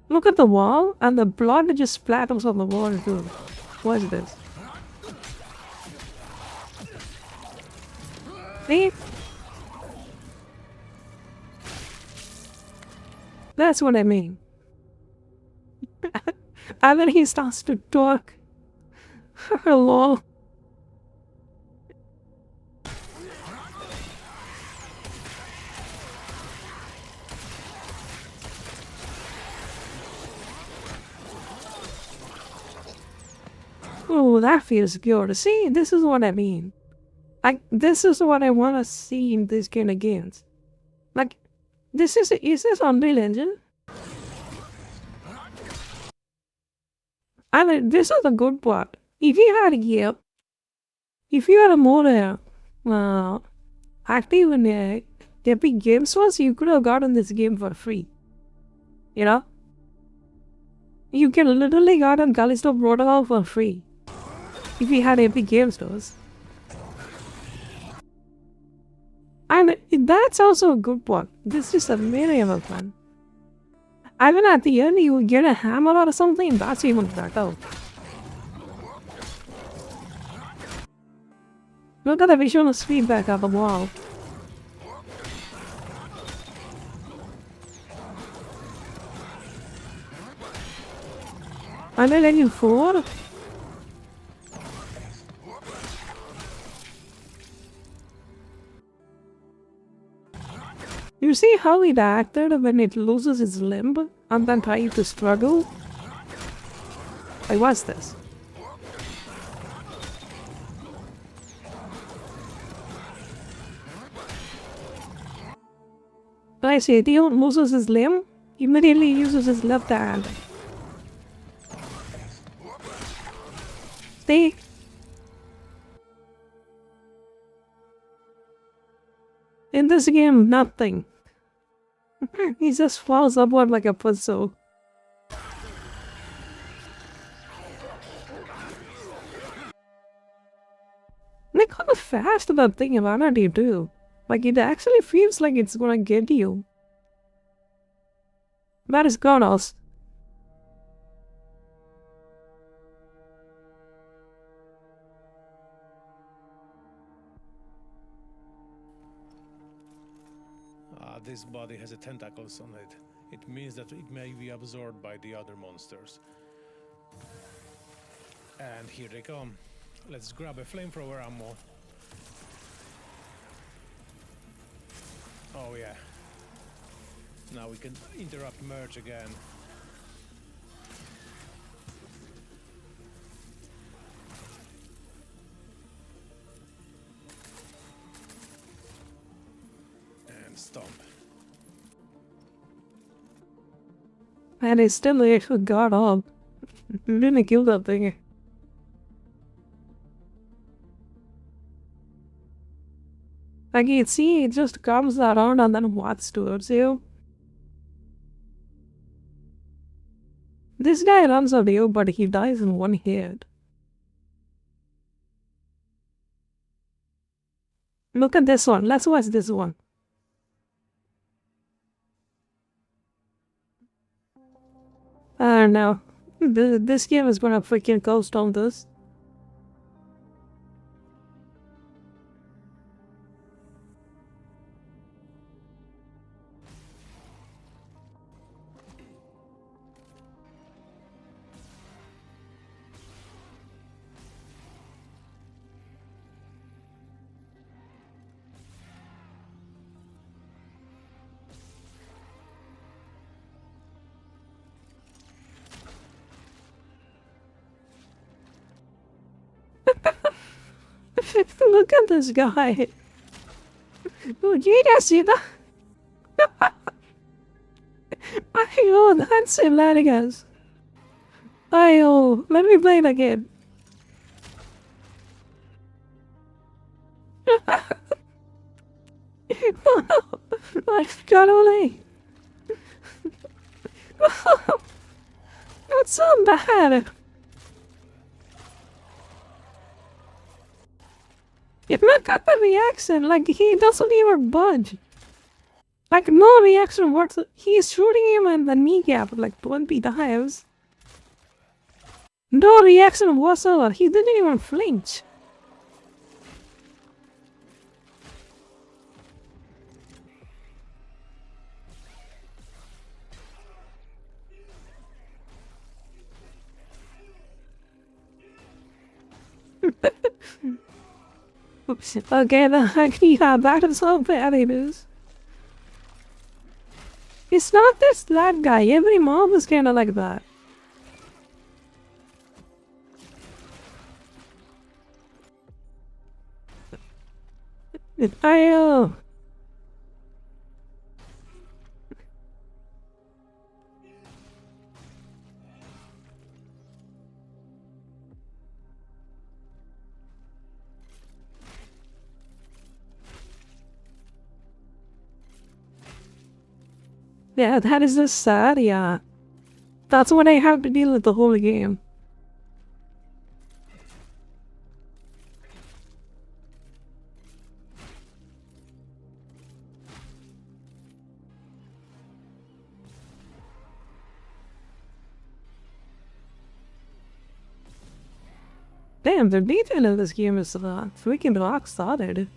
Look at the wall, and the blood just splatters on the wall, too. What is this? See? That's what I mean. And then he starts to talk. Lol. Oh, that feels good. See, this is what I mean. This is what I want to see in this kind of games. Like, is this Unreal Engine? And this is the good part. If you had a game, if you had a more active in Epic Games Stores, you could have gotten this game for free. You know? You can literally gotten Callisto Protocol for free. If you had Epic Games Stores. And that's also a good part. This is a medieval fun. And then at the end you get a hammer or something, that's even better. Look at the visual feedback of the wall. And then you fall. You see how it acted when it loses its limb and then tried to struggle? Like, what's this? I say, Dion loses his limb, he immediately uses his left hand. See? In this game, nothing. He just falls upward like a puzzle. Look how fast that thing about you do. Like, it actually feels like it's gonna get you. That is Cronos. This body has tentacles on it. It means that it may be absorbed by the other monsters. And here they come. Let's grab a flamethrower ammo. Oh yeah. Now we can interrupt merge again. And stomp. And it's still there for God up. Didn't kill that thing. Like, you see, it just comes around and then walks towards you. This guy runs at you, but he dies in one hit. Look at this one. Let's watch this one. I don't know. This game is gonna freaking coast on this. Look at this guy. Oh, you just see that? Oh, that's hilarious. Oh, let me play it again. I got only. That's so bad. If look at the reaction, like he doesn't even budge. Like no reaction whatsoever. He's shooting him in the kneecap like 20 times. No reaction whatsoever. He didn't even flinch. Oops. Okay, that is so bad it is. It's not just that guy. Every mob is kind of like that. I Yeah, that is just sad, yeah. That's what I have to deal with the whole game. Damn, the detail in this game is freaking rock solid.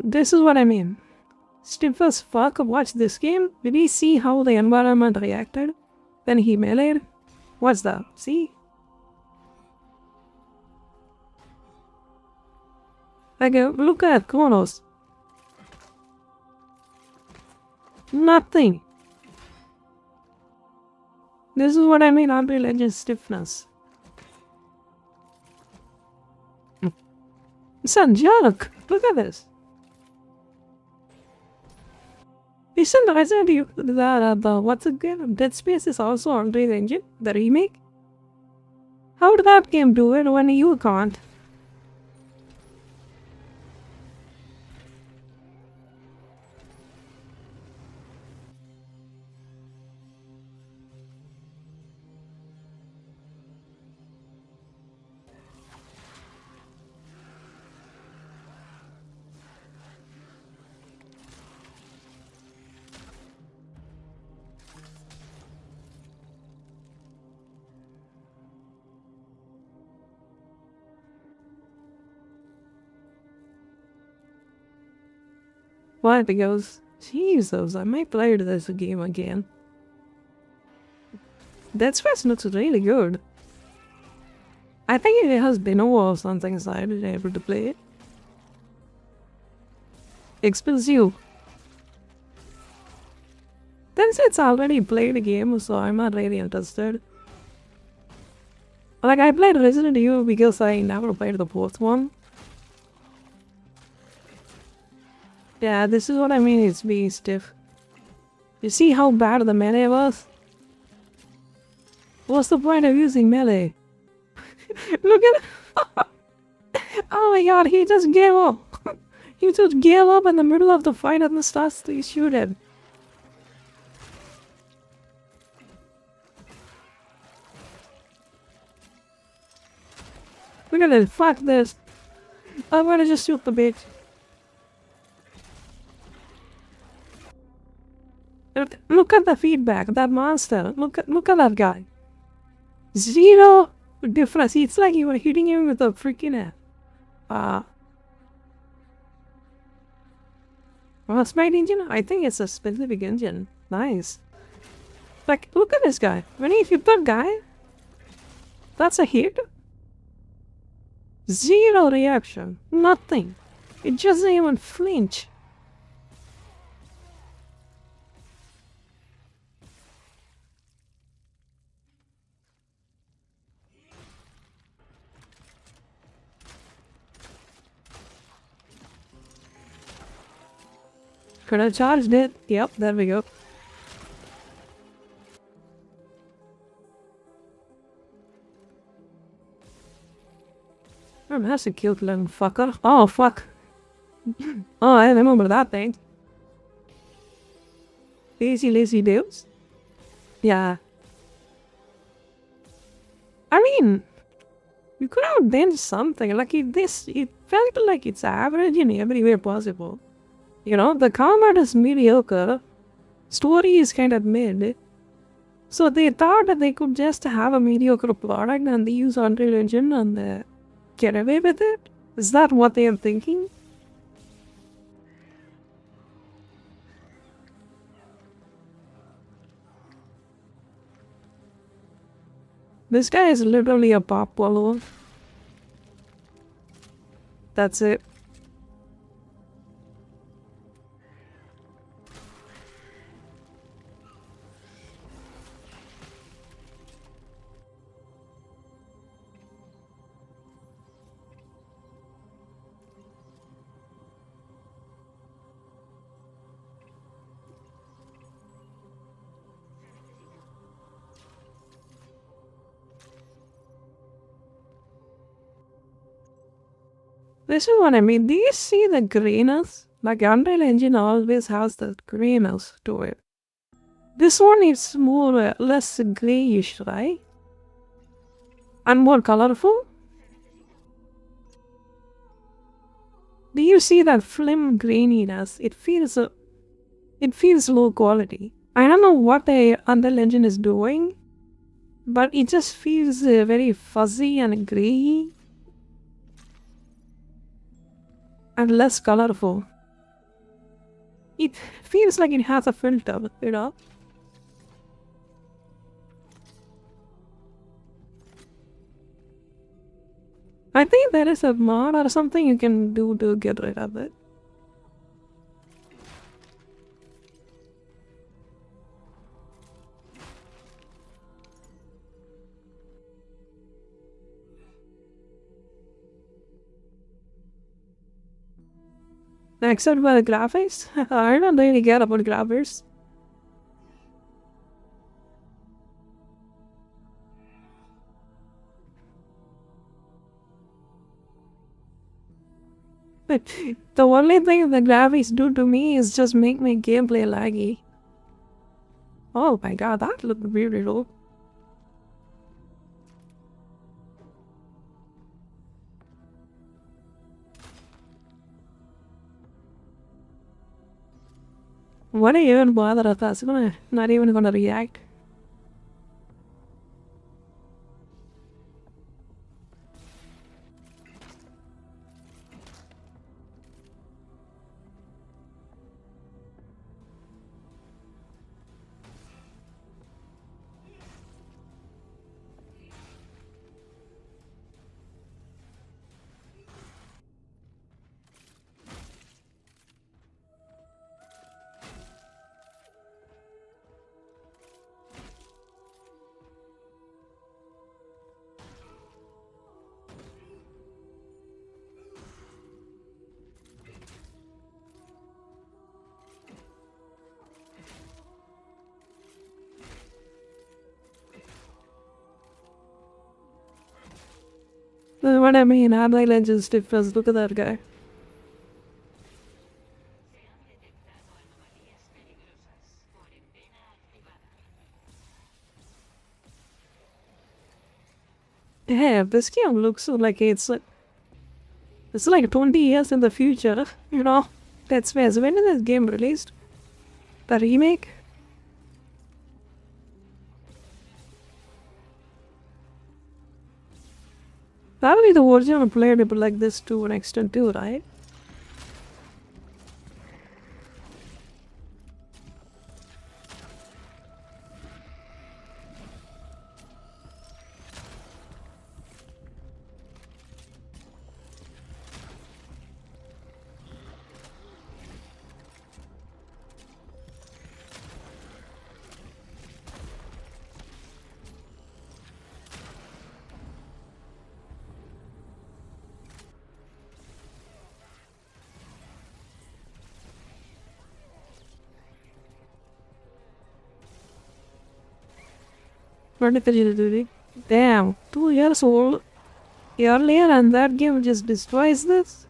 This is what I mean. Stiff as fuck watched this game. Did he see how the environment reacted? Then he meleeed? What's that? See? Like, look at Cronos. Nothing. This is what I mean, Unreal Engine stiffness. It's a joke. Look at this. Isn't Resident Evil what's the game? Dead Space is also on Unreal Engine, the remake? How did that game do it when you can't? What? Because, Jesus, I might play this game again. Dead Space looks really good. I think it has been a while since I've been able to play it. Exclusive. Then it's already played the game, so I'm not really interested. Like, I played Resident Evil because I never played the fourth one. Yeah, this is what I mean, it's being stiff. You see how bad the melee was? What's the point of using melee? Look at oh my god, he just gave up. He just gave up in the middle of the fight and starts to shoot him. Look at this, fuck this. I'm gonna just shoot the bitch. Look at the feedback, that monster. Look at that guy. Zero difference. It's like you were hitting him with a freaking Frostbite engine? I think it's a specific engine. Nice. Like, look at this guy. When he hit that guy, that's a hit. Zero reaction. Nothing. It doesn't even flinch. Could have charged it. Yep, there we go. Oh, that's a cute little fucker. Oh, fuck. Oh, I remember that thing. Lazy dudes. Yeah. I mean, you could have done something. Like, it felt like it's average in every way possible. You know, the combat is mediocre. Story is kind of mid. So they thought that they could just have a mediocre product and they use Unreal Engine and get away with it? Is that what they are thinking? This guy is literally a pop wallow. That's it. This is what I mean. Do you see the grayness? Like Unreal Engine always has the grayness to it. This one is more less grayish, right? And more colorful. Do you see that film graininess? It feels low quality. I don't know what the Unreal Engine is doing, but it just feels very fuzzy and gray. And less colorful. It feels like it has a filter, you know? I think there is a mod or something you can do to get rid of it. Except for the graphics? I don't really care about graphics. But the only thing the graphics do to me is just make my gameplay laggy. Oh my god, that looked beautiful. What are you even bother at that? It's not even gonna react. What I mean, Unreal Engine stiffers, look at that guy. Yeah, this game looks like it's like 20 years in the future, you know? That's fair. So when is this game released? The remake? Probably the original playable like this to an extent too, right? duty. Damn, 2 years old earlier and that game just destroys this?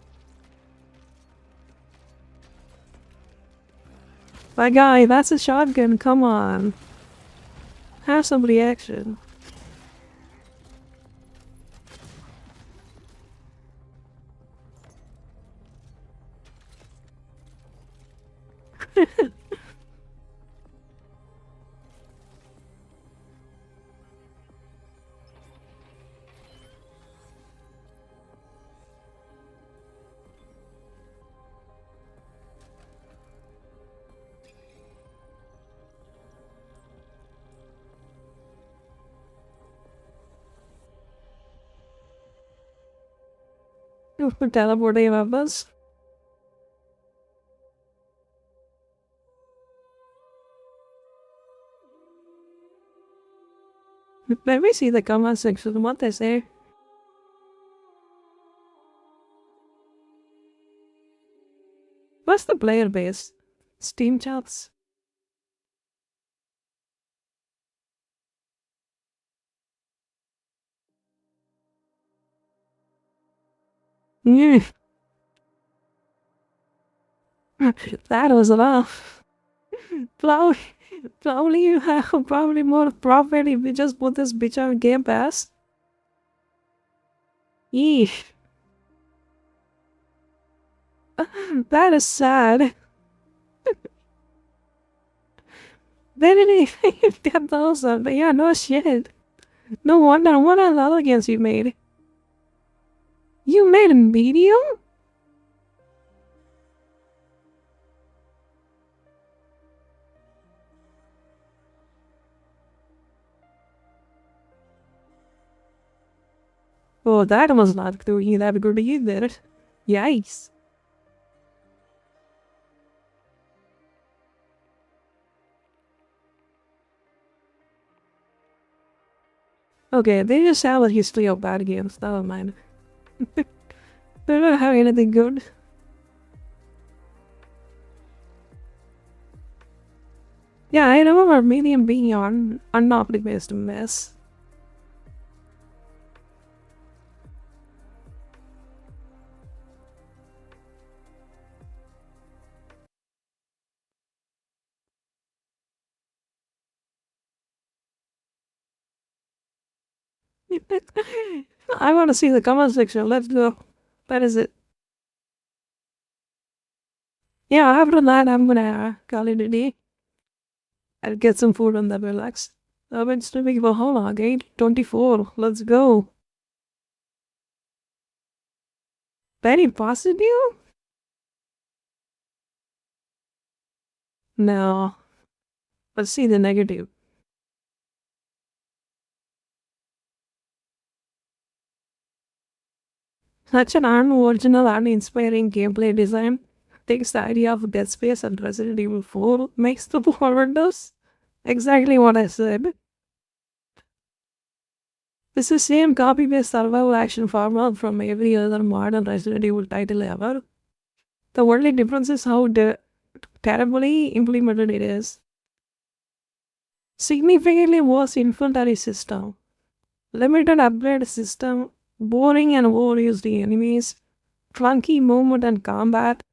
My guy, that's a shotgun, come on. Have some reaction. Teleporting members. Let me see the comment section, what they say. What's the player base? Steam chats? That was enough. Probably you have probably more profit if you just put this bitch on Game Pass. Yeesh. That is sad. They didn't even get 10,000. Yeah, no shit. No wonder. What are the other games you made? You made a medium? Oh, that was not doing that good either. Yikes. Okay, they just have a history of bad games. Never mind. They don't have anything good. Yeah, I remember Medium being on unoptimized mess. I want to see the comment section. Let's go. That is it. Yeah, after that, I'm gonna call it a day. I'll get some food and then relax. I've been streaming for how long? 8:24. Let's go. Very positive? No. Let's see the negative. Such an unoriginal, uninspiring gameplay design takes the idea of Dead Space and Resident Evil 4, makes the forwarders. Exactly what I said. This is the same copy-paste survival action formula from every other modern Resident Evil title ever. The only difference is how terribly implemented it is. Significantly worse inventory system. Limited upgrade system. Boring and overused enemies. Clunky movement and combat.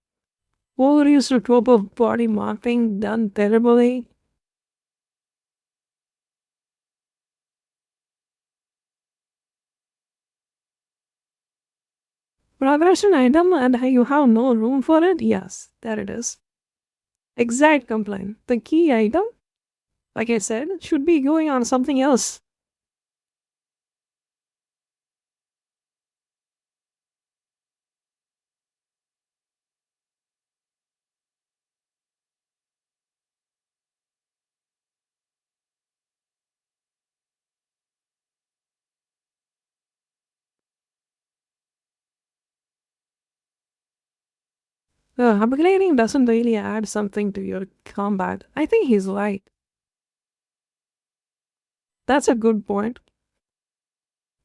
Overused trope of body morphing done terribly. Progression item and you have no room for it? Yes, there it is. Exact complaint. The key item, like I said, should be going on something else. Upgrading doesn't really add something to your combat. I think he's right. That's a good point.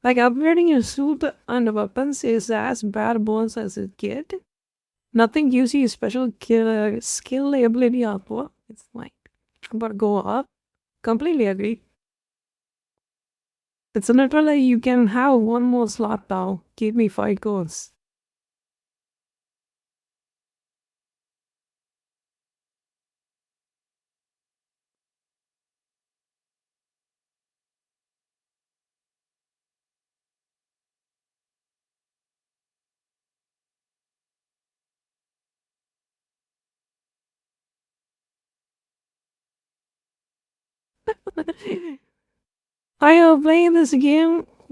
Like, upgrading your suit and weapons is as bare bones as it gets. Nothing gives you special skill ability up. It's like, but go up. Completely agree. It's literally you can have one more slot now. Give me 5 goals. I am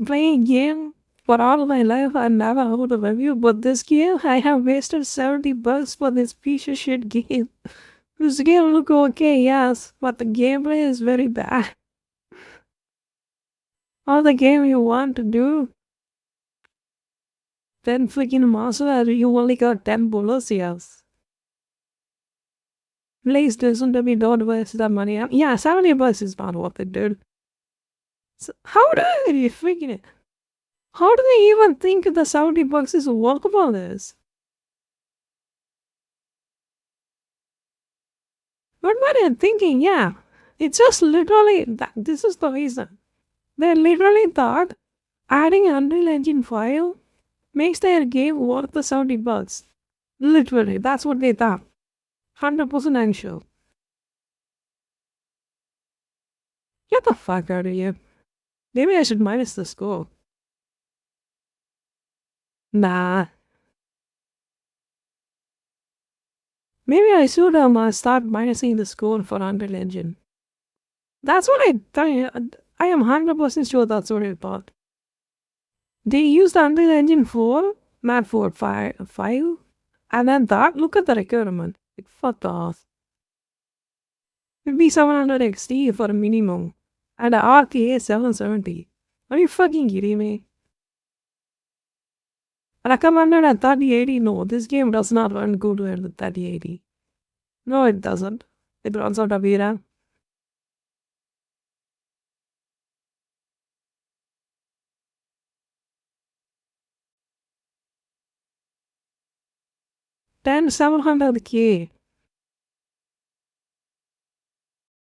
playing game for all my life. I never heard of review, but this game I have wasted $70 for this piece of shit game. This game look okay, yes, but the gameplay is very bad. All the game you want to do, then freaking monster, you only got 10 bullets, yes. Please listen to me, don't waste that money. Yeah, $70 is not worth it, dude. So how do you freaking how do they even think the $70 is workable this? What were they thinking? Yeah, it's just literally that. This is the reason. They literally thought adding Unreal Engine 5 makes their game worth the $70. Literally, that's what they thought. 100% I'm sure. Get the fuck out of here. Maybe I should minus the score. Nah. Maybe I should start minusing the score for Unreal Engine. That's what I am 100% sure that's what I thought. They used Unreal Engine 4, not 4, 5, and then that, look at the requirement. It fucked off. It'd be 700 XT for a minimum, and a RTA 770. Are you fucking kidding me? Recommended at 3080, no, this game does not run good at 3080. No, it doesn't. It runs out of VRAM. Then 700K.